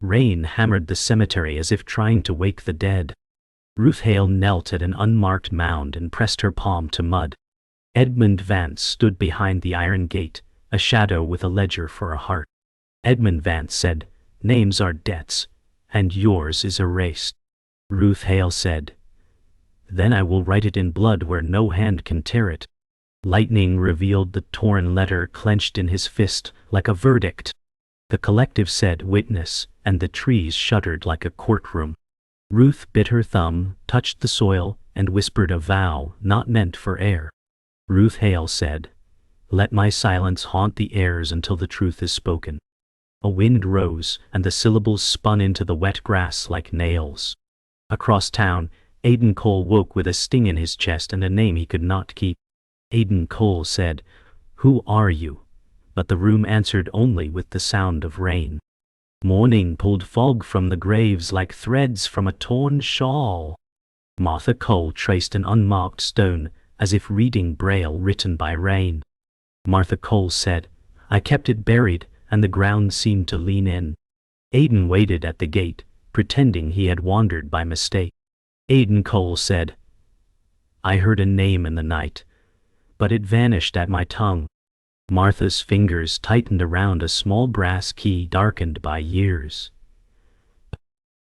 Rain hammered the cemetery as if trying to wake the dead. Ruth Hale knelt at an unmarked mound and pressed her palm to mud. Edmund Vance stood behind the iron gate, a shadow with a ledger for a heart. Edmund Vance said, "Names are debts, and yours is erased." Ruth Hale said, "Then I will write it in blood where no hand can tear it." Lightning revealed the torn letter clenched in his fist like a verdict. The collective said witness, and the trees shuddered like a courtroom. Ruth bit her thumb, touched the soil, and whispered a vow not meant for air. Ruth Hale said, "Let my silence haunt the airs until the truth is spoken." A wind rose, and the syllables spun into the wet grass like nails. Across town, Aidan Cole woke with a sting in his chest and a name he could not keep. Aidan Cole said, "Who are you?" But the room answered only with the sound of rain. Morning pulled fog from the graves like threads from a torn shawl. Martha Cole traced an unmarked stone, as if reading Braille written by rain. Martha Cole said, "I kept it buried, and the ground seemed to lean in." Aidan waited at the gate, pretending he had wandered by mistake. Aidan Cole said, "I heard a name in the night, but it vanished at my tongue." Martha's fingers tightened around a small brass key darkened by years.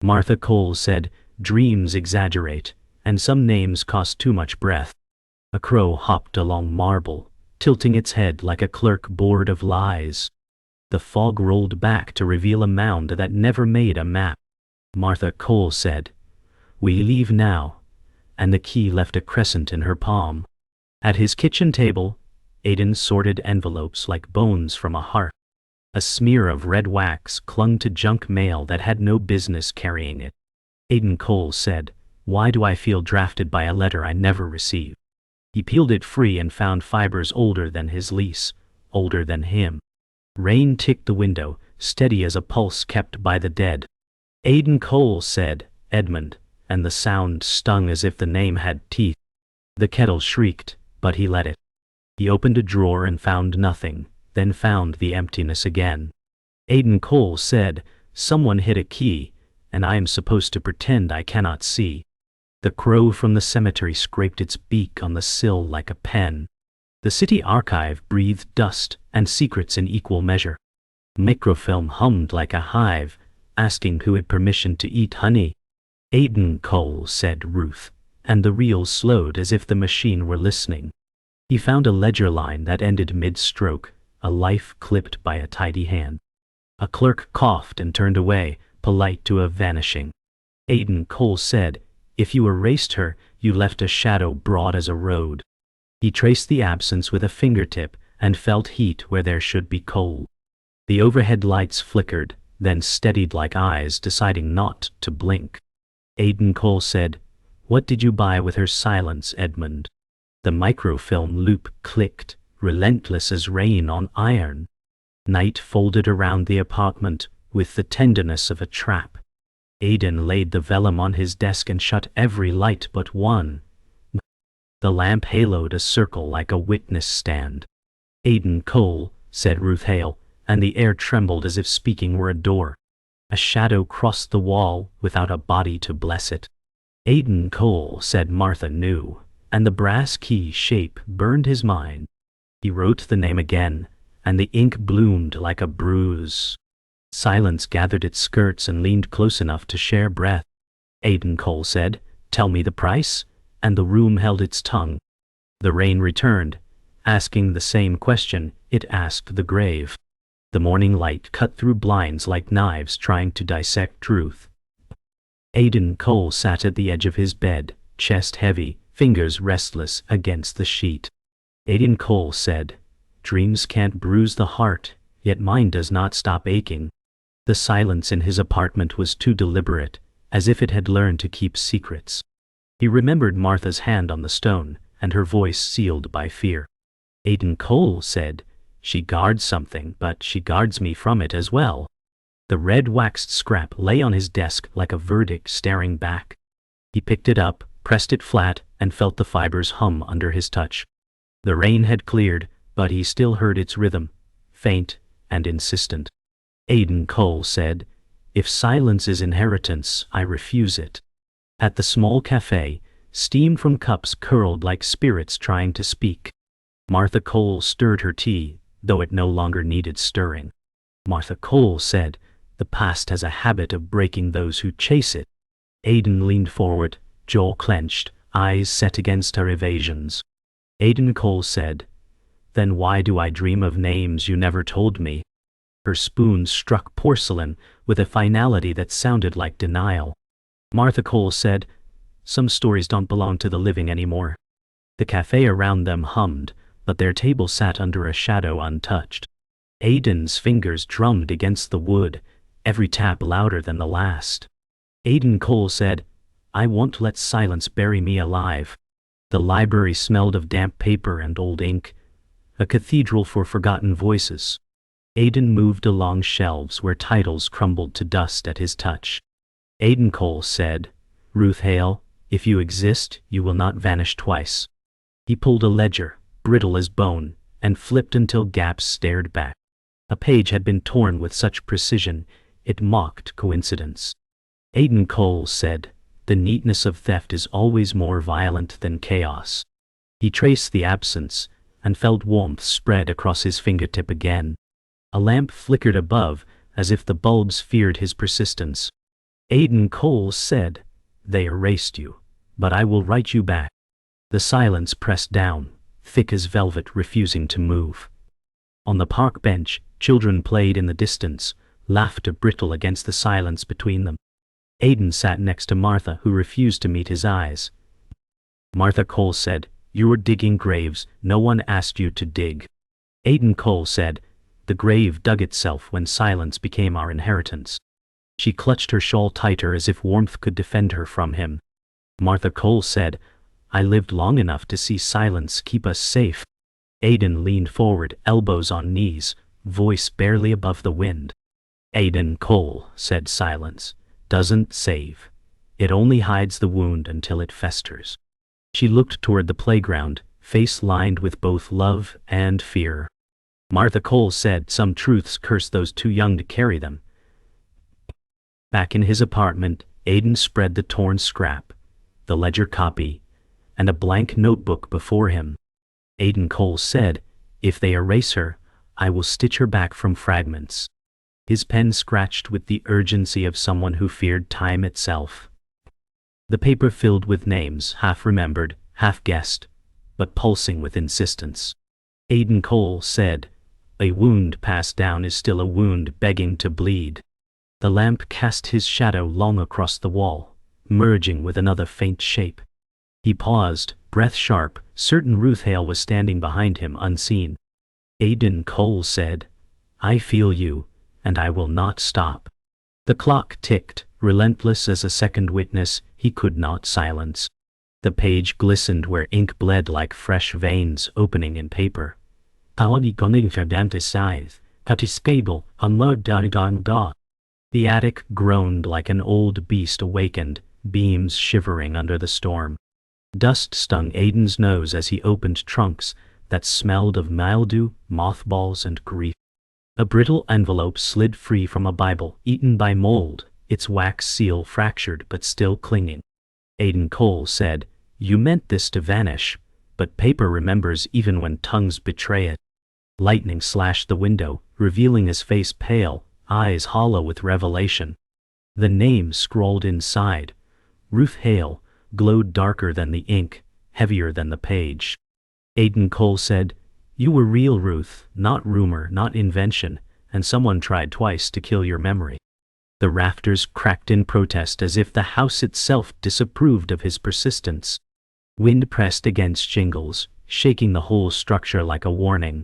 Martha Cole said, "Dreams exaggerate, and some names cost too much breath." A crow hopped along marble, tilting its head like a clerk bored of lies. The fog rolled back to reveal a mound that never made a map. Martha Cole said, "We leave now," and the key left a crescent in her palm. At his kitchen table, Aidan sorted envelopes like bones from a heart. A smear of red wax clung to junk mail that had no business carrying it. Aidan Cole said, "Why do I feel drafted by a letter I never received?" He peeled it free and found fibers older than his lease, older than him. Rain ticked the window, steady as a pulse kept by the dead. Aidan Cole said, "Edmund," and the sound stung as if the name had teeth. The kettle shrieked, but he let it. He opened a drawer and found nothing, then found the emptiness again. Aidan Cole said, "Someone hid a key, and I am supposed to pretend I cannot see." The crow from the cemetery scraped its beak on the sill like a pen. The city archive breathed dust and secrets in equal measure. Microfilm hummed like a hive, asking who had permission to eat honey. "Aidan Cole," said Ruth, and the reel slowed as if the machine were listening. He found a ledger line that ended mid-stroke, a life clipped by a tidy hand. A clerk coughed and turned away, polite to a vanishing. Aidan Cole said, "If you erased her, you left a shadow broad as a road." He traced the absence with a fingertip and felt heat where there should be cold. The overhead lights flickered, then steadied like eyes deciding not to blink. Aidan Cole said, "What did you buy with her silence, Edmund?" The microfilm loop clicked, relentless as rain on iron. Night folded around the apartment with the tenderness of a trap. Aidan laid the vellum on his desk and shut every light but one. The lamp haloed a circle like a witness stand. "Aidan Cole," said Ruth Hale, and the air trembled as if speaking were a door. A shadow crossed the wall without a body to bless it. "Aidan Cole," said Martha knew, and the brass key shape burned his mind. He wrote the name again, and the ink bloomed like a bruise. Silence gathered its skirts and leaned close enough to share breath. Aidan Cole said, "Tell me the price," and the room held its tongue. The rain returned, asking the same question it asked the grave. The morning light cut through blinds like knives trying to dissect truth. Aidan Cole sat at the edge of his bed, chest heavy, fingers restless against the sheet. Aidan Cole said, "Dreams can't bruise the heart, yet mine does not stop aching." The silence in his apartment was too deliberate, as if it had learned to keep secrets. He remembered Martha's hand on the stone, and her voice sealed by fear. Aidan Cole said, "She guards something, but she guards me from it as well." The red waxed scrap lay on his desk like a verdict staring back. He picked it up, pressed it flat, and felt the fibers hum under his touch. The rain had cleared, but he still heard its rhythm, faint and insistent. Aidan Cole said, If silence is inheritance, I refuse it. At the small cafe, steam from cups curled like spirits trying to speak. Martha Cole stirred her tea, though it no longer needed stirring. Martha Cole said, "The past has a habit of breaking those who chase it." Aidan leaned forward, jaw clenched, eyes set against her evasions. Aidan Cole said, "Then why do I dream of names you never told me?" Her spoon struck porcelain with a finality that sounded like denial. Martha Cole said, "Some stories don't belong to the living anymore." The cafe around them hummed, but their table sat under a shadow untouched. Aidan's fingers drummed against the wood, every tap louder than the last. Aidan Cole said, "I won't let silence bury me alive." The library smelled of damp paper and old ink, a cathedral for forgotten voices. Aidan moved along shelves where titles crumbled to dust at his touch. Aidan Cole said, "Ruth Hale, if you exist, you will not vanish twice." He pulled a ledger, brittle as bone, and flipped until gaps stared back. A page had been torn with such precision, it mocked coincidence. Aidan Cole said, "The neatness of theft is always more violent than chaos." He traced the absence, and felt warmth spread across his fingertip again. A lamp flickered above, as if the bulbs feared his persistence. Aidan Cole said, "They erased you, but I will write you back." The silence pressed down, thick as velvet, refusing to move. On the park bench, children played in the distance, laughter brittle against the silence between them. Aidan sat next to Martha, who refused to meet his eyes. Martha Cole said, "You were digging graves, no one asked you to dig." Aidan Cole said, "The grave dug itself when silence became our inheritance." She clutched her shawl tighter as if warmth could defend her from him. Martha Cole said, "I lived long enough to see silence keep us safe." Aidan leaned forward, elbows on knees, voice barely above the wind. "Aidan Cole," said silence, "doesn't save. It only hides the wound until it festers." She looked toward the playground, face lined with both love and fear. Martha Cole said, "Some truths curse those too young to carry them." Back in his apartment, Aidan spread the torn scrap, the ledger copy, and a blank notebook before him. Aidan Cole said, "If they erase her, I will stitch her back from fragments." His pen scratched with the urgency of someone who feared time itself. The paper filled with names, half remembered, half guessed, but pulsing with insistence. Aidan Cole said, "A wound passed down is still a wound begging to bleed." The lamp cast his shadow long across the wall, merging with another faint shape. He paused, breath sharp, certain Ruth Hale was standing behind him unseen. Aidan Cole said, "I feel you, and I will not stop." The clock ticked, relentless as a second witness he could not silence. The page glistened where ink bled like fresh veins opening in paper. The attic groaned like an old beast awakened, beams shivering under the storm. Dust stung Aidan's nose as he opened trunks that smelled of mildew, mothballs, and grief. A brittle envelope slid free from a Bible eaten by mold, its wax seal fractured but still clinging. Aidan Cole said, "You meant this to vanish, but paper remembers even when tongues betray it." Lightning slashed the window, revealing his face pale, eyes hollow with revelation. The name scrawled inside, Ruth Hale, glowed darker than the ink, heavier than the page. Aidan Cole said, "You were real, Ruth, not rumor, not invention, and someone tried twice to kill your memory." The rafters cracked in protest as if the house itself disapproved of his persistence. Wind pressed against shingles, shaking the whole structure like a warning.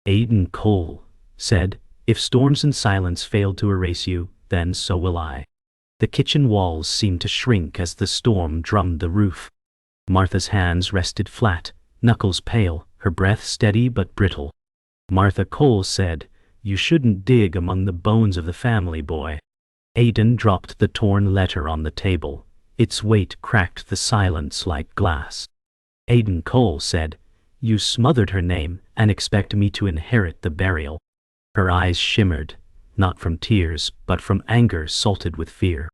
Aidan Cole said, "If storms and silence failed to erase you, then so will I." The kitchen walls seemed to shrink as the storm drummed the roof. Martha's hands rested flat, knuckles pale, her breath steady but brittle. Martha Cole said, "You shouldn't dig among the bones of the family, boy." Aidan dropped the torn letter on the table. Its weight cracked the silence like glass. Aidan Cole said, "You smothered her name and expect me to inherit the burial." Her eyes shimmered, not from tears, but from anger salted with fear.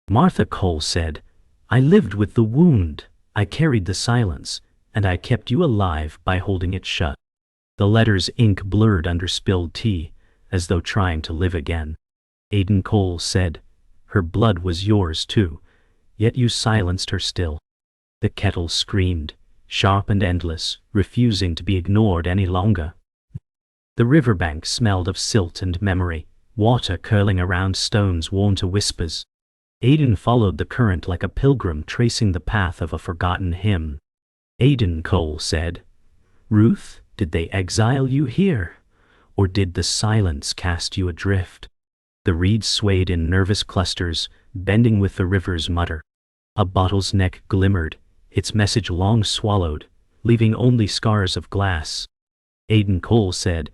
Martha Cole said, I lived with the wound, I carried the silence, and I kept you alive by holding it shut. The letter's ink blurred under spilled tea, as though trying to live again. Aidan Cole said, her blood was yours too, yet you silenced her still. The kettle screamed, sharp and endless, refusing to be ignored any longer. The riverbank smelled of silt and memory, water curling around stones worn to whispers. Aidan followed the current like a pilgrim tracing the path of a forgotten hymn. Aidan Cole said, Ruth, did they exile you here? Or did the silence cast you adrift? The reeds swayed in nervous clusters, bending with the river's mutter. A bottle's neck glimmered, its message long swallowed, leaving only scars of glass. Aidan Cole said,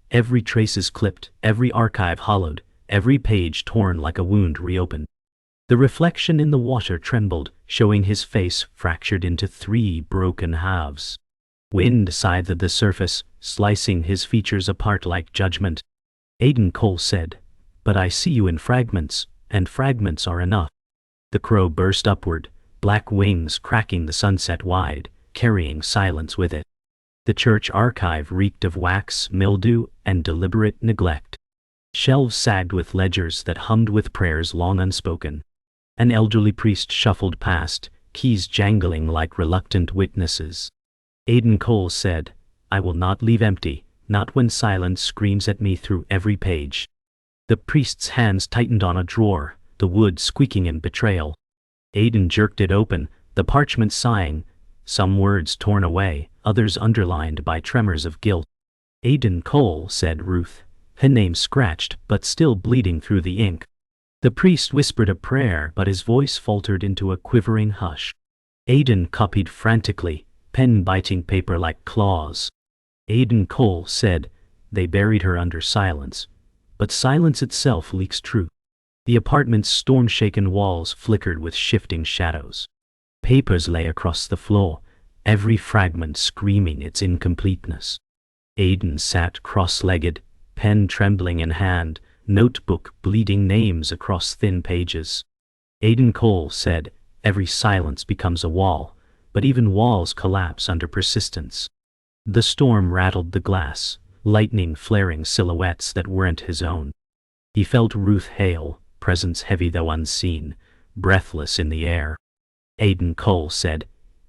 every trace is clipped, every archive hollowed, every page torn like a wound reopened. The reflection in the water trembled, showing his face fractured into 3 broken halves. Wind sighed at the surface, slicing his features apart like judgment. Aidan Cole said, but I see you in fragments, and fragments are enough. The crow burst upward, black wings cracking the sunset wide, carrying silence with it. The church archive reeked of wax, mildew, and deliberate neglect. Shelves sagged with ledgers that hummed with prayers long unspoken. An elderly priest shuffled past, keys jangling like reluctant witnesses. Aidan Cole said, I will not leave empty, not when silence screams at me through every page. The priest's hands tightened on a drawer, the wood squeaking in betrayal. Aidan jerked it open, the parchment sighing, some words torn away, others underlined by tremors of guilt. Aidan Cole, said Ruth, her name scratched but still bleeding through the ink. The priest whispered a prayer, but his voice faltered into a quivering hush. Aidan copied frantically, pen biting paper like claws. Aidan Cole said, they buried her under silence, but silence itself leaks truth. The apartment's storm-shaken walls flickered with shifting shadows. Papers lay across the floor, every fragment screaming its incompleteness. Aidan sat cross-legged, pen trembling in hand, notebook bleeding names across thin pages. Aidan Cole said, every silence becomes a wall, but even walls collapse under persistence. The storm rattled the glass, lightning flaring silhouettes that weren't his own. He felt Ruth Hale, presence heavy though unseen, breathless in the air. Aidan Cole said,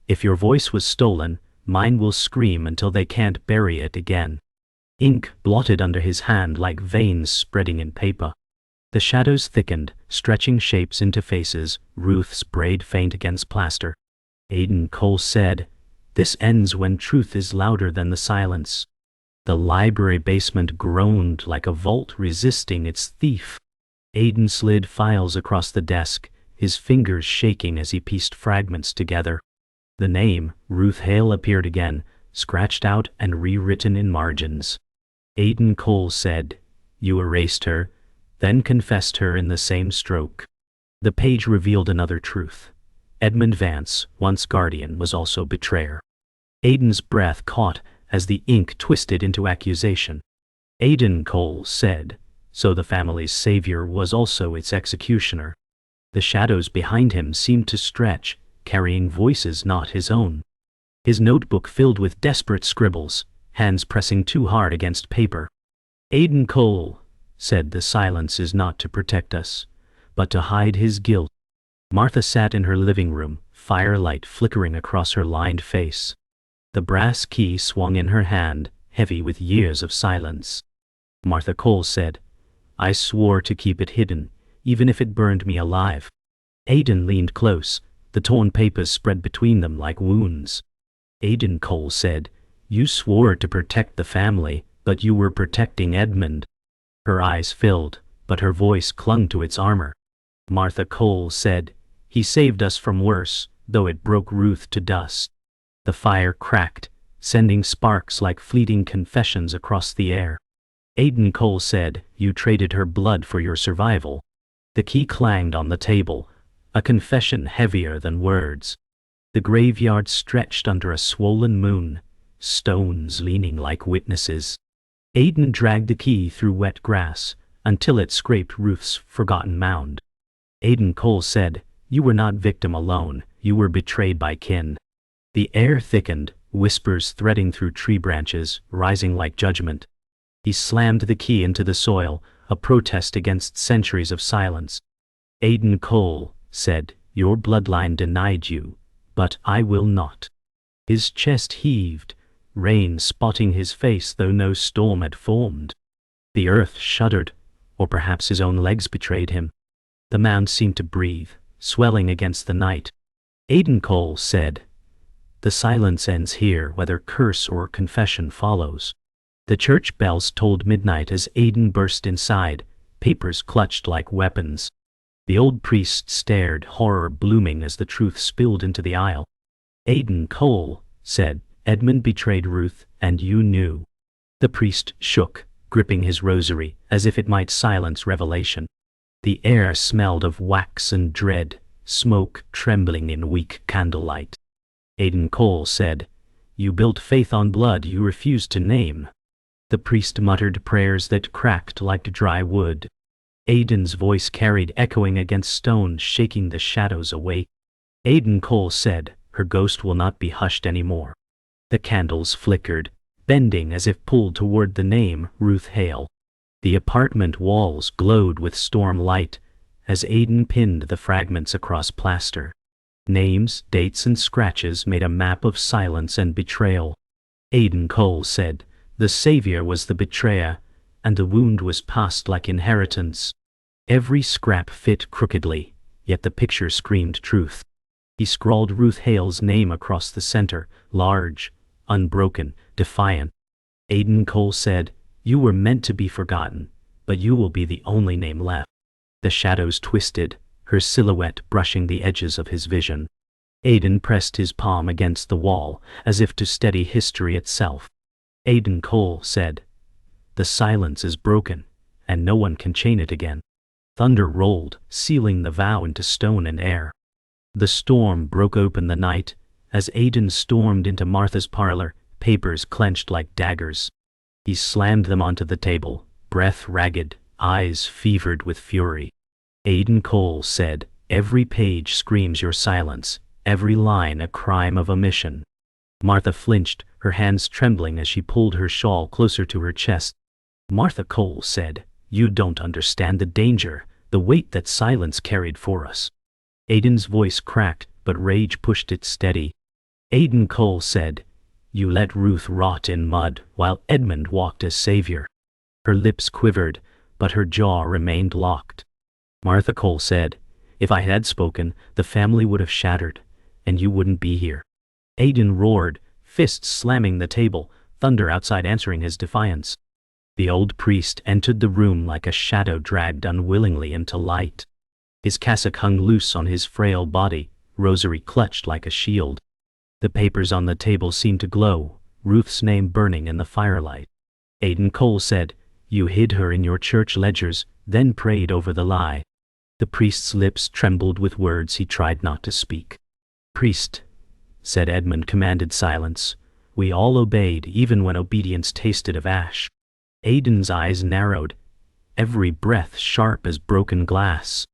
if your voice was stolen, mine will scream until they can't bury it again. Ink blotted under his hand like veins spreading in paper. The shadows thickened, stretching shapes into faces, Ruth's braid faint against plaster. Aidan Cole said, this ends when truth is louder than the silence. The library basement groaned like a vault resisting its thief. Aidan slid files across the desk, his fingers shaking as he pieced fragments together. The name, Ruth Hale, appeared again, scratched out and rewritten in margins. Aidan Cole said, you erased her, then confessed her in the same stroke. The page revealed another truth. Edmund Vance, once guardian, was also betrayer. Aidan's breath caught as the ink twisted into accusation. Aidan Cole said, so the family's savior was also its executioner. The shadows behind him seemed to stretch, carrying voices not his own. His notebook filled with desperate scribbles, hands pressing too hard against paper. Aidan Cole said the silence is not to protect us, but to hide his guilt. Martha sat in her living room, firelight flickering across her lined face. The brass key swung in her hand, heavy with years of silence. Martha Cole said, I swore to keep it hidden, even if it burned me alive. Aidan leaned close, the torn papers spread between them like wounds. Aidan Cole said, you swore to protect the family, but you were protecting Edmund. Her eyes filled, but her voice clung to its armor. Martha Cole said, he saved us from worse, though it broke Ruth to dust. The fire cracked, sending sparks like fleeting confessions across the air. Aidan Cole said, you traded her blood for your survival. The key clanged on the table, a confession heavier than words. The graveyard stretched under a swollen moon, stones leaning like witnesses. Aidan dragged the key through wet grass, until it scraped Ruth's forgotten mound. Aidan Cole said, "You were not victim alone, you were betrayed by kin." The air thickened, whispers threading through tree branches, rising like judgment. He slammed the key into the soil, a protest against centuries of silence. Aidan Cole said, "Your bloodline denied you, but I will not." His chest heaved, rain spotting his face though no storm had formed. The earth shuddered, or perhaps his own legs betrayed him. The mound seemed to breathe, swelling against the night. Aidan Cole said, "The silence ends here, whether curse or confession follows." The church bells tolled midnight as Aidan burst inside, papers clutched like weapons. The old priest stared, horror blooming as the truth spilled into the aisle. Aidan Cole said, "Edmund betrayed Ruth, and you knew." The priest shook, gripping his rosary, as if it might silence revelation. The air smelled of wax and dread, smoke trembling in weak candlelight. Aidan Cole said, "You built faith on blood you refused to name." The priest muttered prayers that cracked like dry wood. Aidan's voice carried echoing against stone, shaking the shadows awake. Aidan Cole said, "Her ghost will not be hushed anymore." The candles flickered, bending as if pulled toward the name, Ruth Hale. The apartment walls glowed with storm light as Aidan pinned the fragments across plaster. Names, dates, and scratches made a map of silence and betrayal. Aidan Cole said, "The savior was the betrayer, and the wound was passed like inheritance." Every scrap fit crookedly, yet the picture screamed truth. He scrawled Ruth Hale's name across the center, large, unbroken, defiant. Aidan Cole said, "You were meant to be forgotten, but you will be the only name left." The shadows twisted, her silhouette brushing the edges of his vision. Aidan pressed his palm against the wall, as if to steady history itself. Aidan Cole said, "The silence is broken, and no one can chain it again." Thunder rolled, sealing the vow into stone and air. The storm broke open the night, as Aidan stormed into Martha's parlor, papers clenched like daggers. He slammed them onto the table, breath ragged, eyes fevered with fury. Aidan Cole said, "Every page screams your silence, every line a crime of omission." Martha flinched, her hands trembling as she pulled her shawl closer to her chest. Martha Cole said, "You don't understand the danger, the weight that silence carried for us." Aidan's voice cracked, but rage pushed it steady. Aidan Cole said, "You let Ruth rot in mud while Edmund walked as savior." Her lips quivered, but her jaw remained locked. Martha Cole said, "If I had spoken, the family would have shattered, and you wouldn't be here." Aidan roared, fists slamming the table, thunder outside answering his defiance. The old priest entered the room like a shadow dragged unwillingly into light. His cassock hung loose on his frail body, rosary clutched like a shield. The papers on the table seemed to glow, Ruth's name burning in the firelight. Aidan Cole said, "You hid her in your church ledgers, then prayed over the lie." The priest's lips trembled with words he tried not to speak. "Priest," said Edmund, commanded silence. We all obeyed, even when obedience tasted of ash. Aidan's eyes narrowed, every breath sharp as broken glass.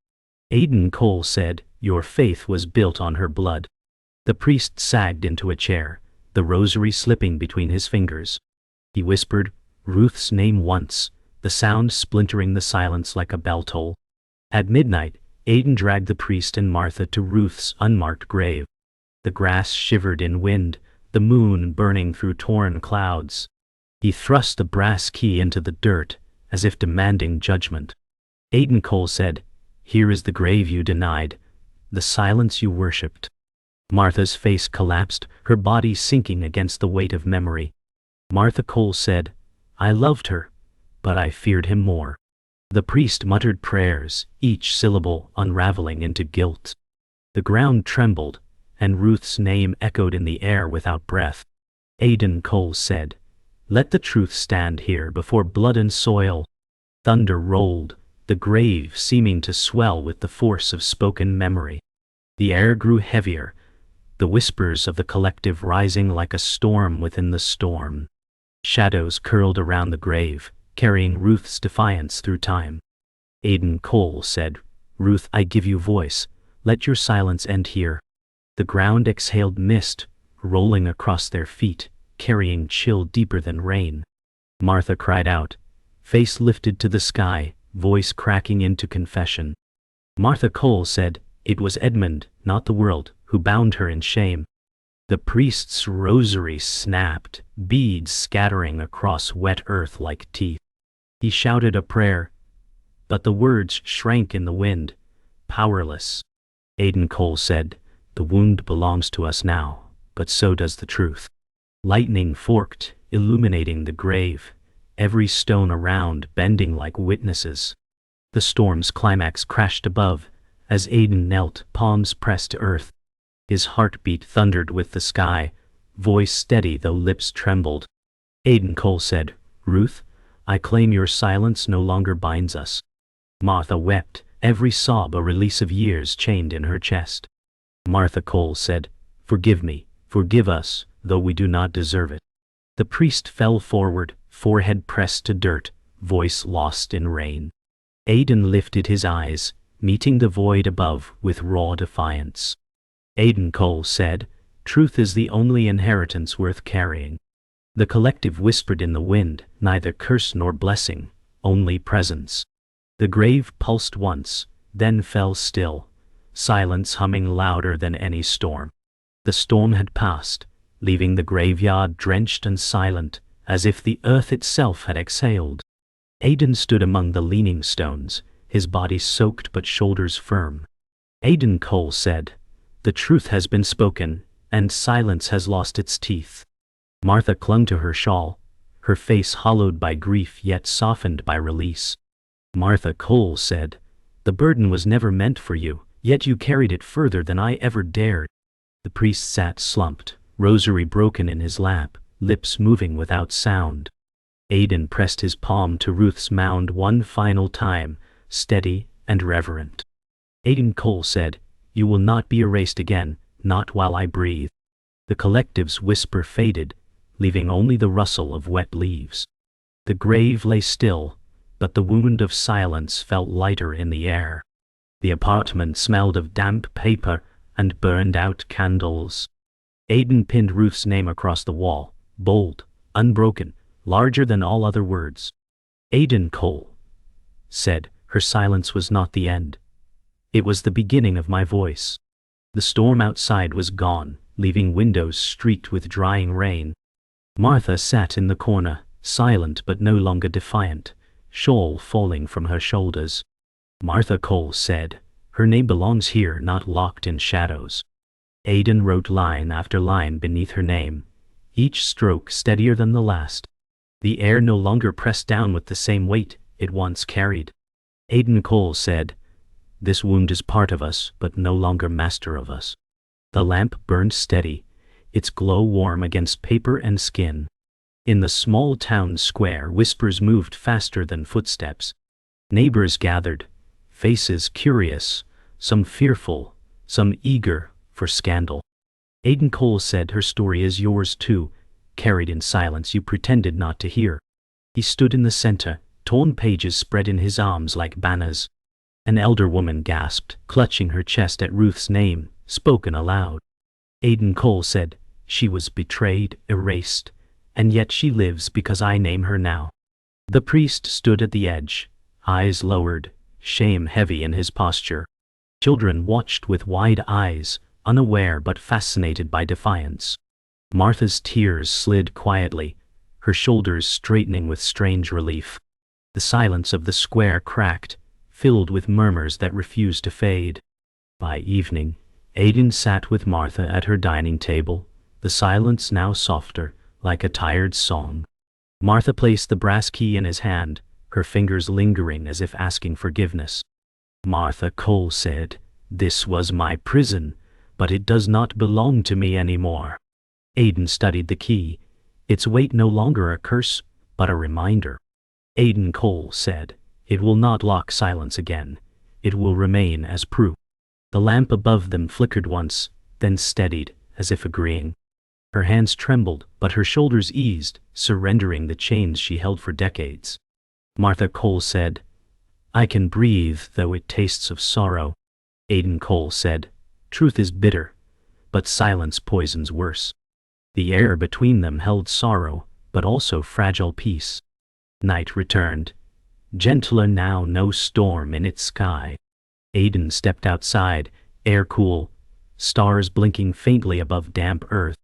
Aidan Cole said, "Your faith was built on her blood." The priest sagged into a chair, the rosary slipping between his fingers. He whispered Ruth's name once, the sound splintering the silence like a bell toll. At midnight, Aidan dragged the priest and Martha to Ruth's unmarked grave. The grass shivered in wind, the moon burning through torn clouds. He thrust the brass key into the dirt, as if demanding judgment. Aidan Cole said, "Here is the grave you denied, the silence you worshipped." Martha's face collapsed, her body sinking against the weight of memory. Martha Cole said, "I loved her, but I feared him more." The priest muttered prayers, each syllable unraveling into guilt. The ground trembled, and Ruth's name echoed in the air without breath. Aidan Cole said, "Let the truth stand here before blood and soil." Thunder rolled, the grave seeming to swell with the force of spoken memory. The air grew heavier, the whispers of the collective rising like a storm within the storm. Shadows curled around the grave, carrying Ruth's defiance through time. Aidan Cole said, "Ruth, I give you voice. Let your silence end here." The ground exhaled mist, rolling across their feet, carrying chill deeper than rain. Martha cried out, face lifted to the sky, voice cracking into confession. Martha Cole said, "It was Edmund, not the world, who bound her in shame." The priest's rosary snapped, beads scattering across wet earth like teeth. He shouted a prayer, but the words shrank in the wind, powerless. Aidan Cole said, "The wound belongs to us now, but so does the truth." Lightning forked, illuminating the grave, every stone around bending like witnesses. The storm's climax crashed above, as Aidan knelt, palms pressed to earth. His heartbeat thundered with the sky, voice steady though lips trembled. Aidan Cole said, "Ruth, I claim your silence no longer binds us." Martha wept, every sob a release of years chained in her chest. Martha Cole said, "Forgive me, forgive us, though we do not deserve it." The priest fell forward, forehead pressed to dirt, voice lost in rain. Aidan lifted his eyes, meeting the void above with raw defiance. Aidan Cole said, "Truth is the only inheritance worth carrying." The collective whispered in the wind, neither curse nor blessing, only presence. The grave pulsed once, then fell still, silence humming louder than any storm. The storm had passed, leaving the graveyard drenched and silent, as if the earth itself had exhaled. Aidan stood among the leaning stones, his body soaked but shoulders firm. Aidan Cole said, "The truth has been spoken, and silence has lost its teeth." Martha clung to her shawl, her face hollowed by grief yet softened by release. Martha Cole said, "The burden was never meant for you, yet you carried it further than I ever dared." The priest sat slumped, rosary broken in his lap, lips moving without sound. Aidan pressed his palm to Ruth's mound one final time, steady and reverent. Aidan Cole said, "You will not be erased again, not while I breathe." The collective's whisper faded, leaving only the rustle of wet leaves. The grave lay still, but the wound of silence felt lighter in the air. The apartment smelled of damp paper and burned-out candles. Aidan pinned Ruth's name across the wall, bold, unbroken, larger than all other words. Aidan Cole said, "Her silence was not the end. It was the beginning of my voice." The storm outside was gone, leaving windows streaked with drying rain. Martha sat in the corner, silent but no longer defiant, shawl falling from her shoulders. Martha Cole said, "Her name belongs here, not locked in shadows." Aidan wrote line after line beneath her name, each stroke steadier than the last. The air no longer pressed down with the same weight it once carried. Aidan Cole said, "This wound is part of us, but no longer master of us." The lamp burned steady, its glow warm against paper and skin. In the small town square, whispers moved faster than footsteps. Neighbors gathered, faces curious, some fearful, some eager for scandal. Aidan Cole said, "Her story is yours too, carried in silence you pretended not to hear." He stood in the center, torn pages spread in his arms like banners. An elder woman gasped, clutching her chest at Ruth's name, spoken aloud. Aidan Cole said, "She was betrayed, erased, and yet she lives because I name her now." The priest stood at the edge, eyes lowered, shame heavy in his posture. Children watched with wide eyes, unaware but fascinated by defiance. Martha's tears slid quietly, her shoulders straightening with strange relief. The silence of the square cracked, filled with murmurs that refused to fade. By evening, Aidan sat with Martha at her dining table, the silence now softer, like a tired song. Martha placed the brass key in his hand, her fingers lingering as if asking forgiveness. Martha Cole said, "This was my prison, but it does not belong to me anymore." Aidan studied the key, its weight no longer a curse, but a reminder. Aidan Cole said, "It will not lock silence again. It will remain as proof." The lamp above them flickered once, then steadied, as if agreeing. Her hands trembled, but her shoulders eased, surrendering the chains she held for decades. Martha Cole said, I can breathe though it tastes of sorrow. Aidan Cole said, truth is bitter, but silence poisons worse. The air between them held sorrow, but also fragile peace. Night returned, gentler now, no storm in its sky. Aidan stepped outside, air cool, stars blinking faintly above damp earth.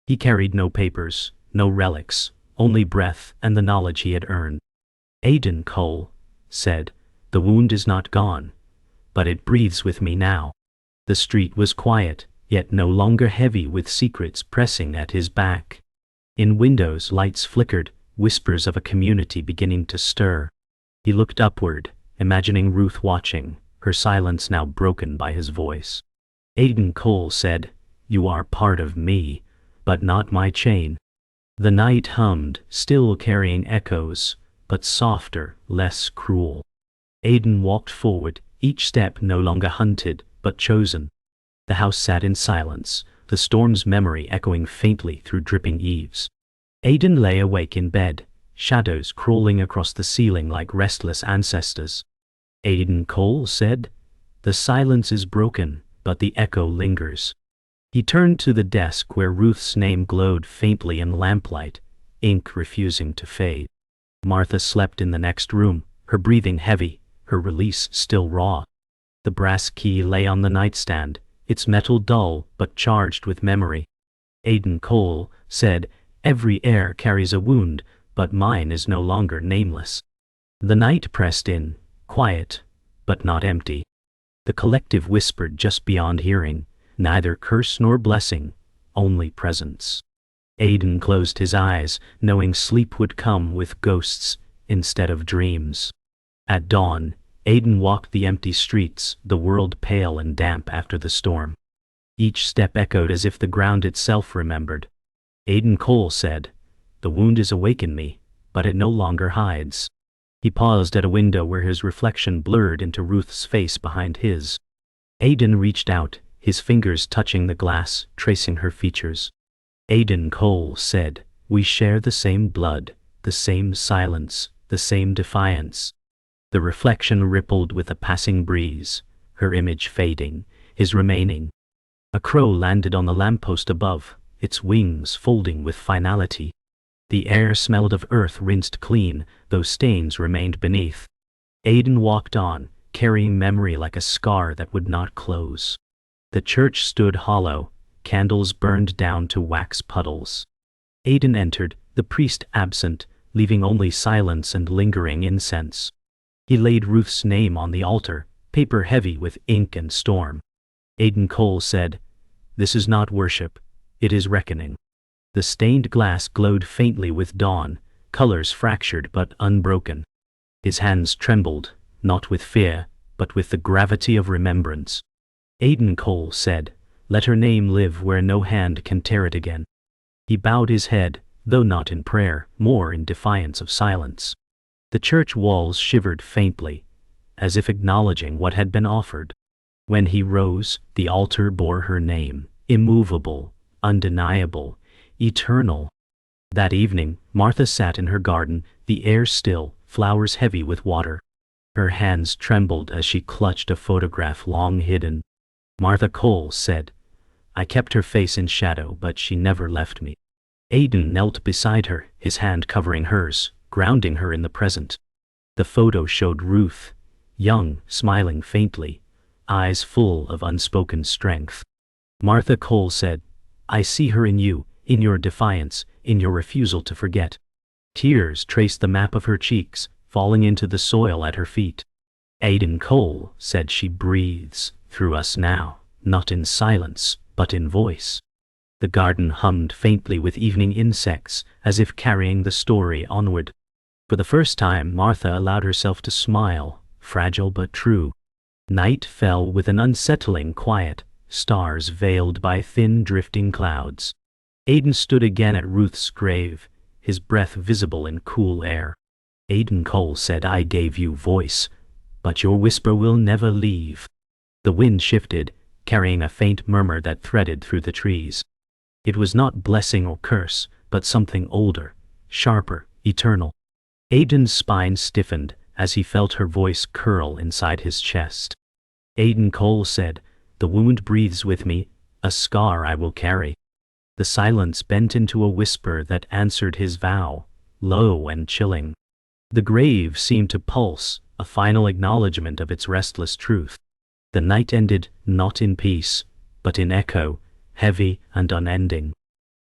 He carried no papers, no relics, only breath and the knowledge he had earned. Aidan Cole said, the wound is not gone, but it breathes with me now. The street was quiet, yet no longer heavy with secrets pressing at his back. In windows lights flickered, whispers of a community beginning to stir. He looked upward, imagining Ruth watching, her silence now broken by his voice. Aidan Cole said, you are part of me, but not my chain. The night hummed, still carrying echoes, but softer, less cruel. Aidan walked forward, each step no longer hunted, but chosen. The house sat in silence, the storm's memory echoing faintly through dripping eaves. Aidan lay awake in bed, shadows crawling across the ceiling like restless ancestors. Aidan Cole said, the silence is broken, but the echo lingers. He turned to the desk where Ruth's name glowed faintly in lamplight, ink refusing to fade. Martha slept in the next room, her breathing heavy, her release still raw. The brass key lay on the nightstand, its metal dull but charged with memory. Aidan Cole said, every heir carries a wound, but mine is no longer nameless. The night pressed in, quiet, but not empty. The collective whispered just beyond hearing, neither curse nor blessing, only presence. Aidan closed his eyes, knowing sleep would come with ghosts instead of dreams. At dawn, Aidan walked the empty streets, the world pale and damp after the storm. Each step echoed as if the ground itself remembered. Aidan Cole said, the wound is awake in me, but it no longer hides. He paused at a window where his reflection blurred into Ruth's face behind his. Aidan reached out, his fingers touching the glass, tracing her features. Aidan Cole said, we share the same blood, the same silence, the same defiance. The reflection rippled with a passing breeze, her image fading, his remaining. A crow landed on the lamppost above, its wings folding with finality. The air smelled of earth rinsed clean, though stains remained beneath. Aidan walked on, carrying memory like a scar that would not close. The church stood hollow, candles burned down to wax puddles. Aidan entered, the priest absent, leaving only silence and lingering incense. He laid Ruth's name on the altar, paper heavy with ink and storm. Aidan Cole said, this is not worship, it is reckoning. The stained glass glowed faintly with dawn, colors fractured but unbroken. His hands trembled, not with fear, but with the gravity of remembrance. Aidan Cole said, let her name live where no hand can tear it again. He bowed his head, though not in prayer, more in defiance of silence. The church walls shivered faintly, as if acknowledging what had been offered. When he rose, the altar bore her name, immovable, undeniable, eternal. That evening, Martha sat in her garden, the air still, flowers heavy with water. Her hands trembled as she clutched a photograph long hidden. Martha Cole said, I kept her face in shadow, but she never left me. Aidan knelt beside her, his hand covering hers, grounding her in the present. The photo showed Ruth, young, smiling faintly, eyes full of unspoken strength. Martha Cole said, I see her in you, in your defiance, in your refusal to forget. Tears traced the map of her cheeks, falling into the soil at her feet. Aidan Cole said, she breathes through us now, not in silence, but in voice. The garden hummed faintly with evening insects, as if carrying the story onward. For the first time, Martha allowed herself to smile, fragile but true. Night fell with an unsettling quiet, stars veiled by thin drifting clouds. Aidan stood again at Ruth's grave, his breath visible in cool air. Aidan Cole said, I gave you voice, but your whisper will never leave. The wind shifted, carrying a faint murmur that threaded through the trees. It was not blessing or curse, but something older, sharper, eternal. Aidan's spine stiffened as he felt her voice curl inside his chest. Aidan Cole said, "The wound breathes with me, a scar I will carry." The silence bent into a whisper that answered his vow, low and chilling. The grave seemed to pulse, a final acknowledgement of its restless truth. The night ended, not in peace, but in echo, heavy and unending.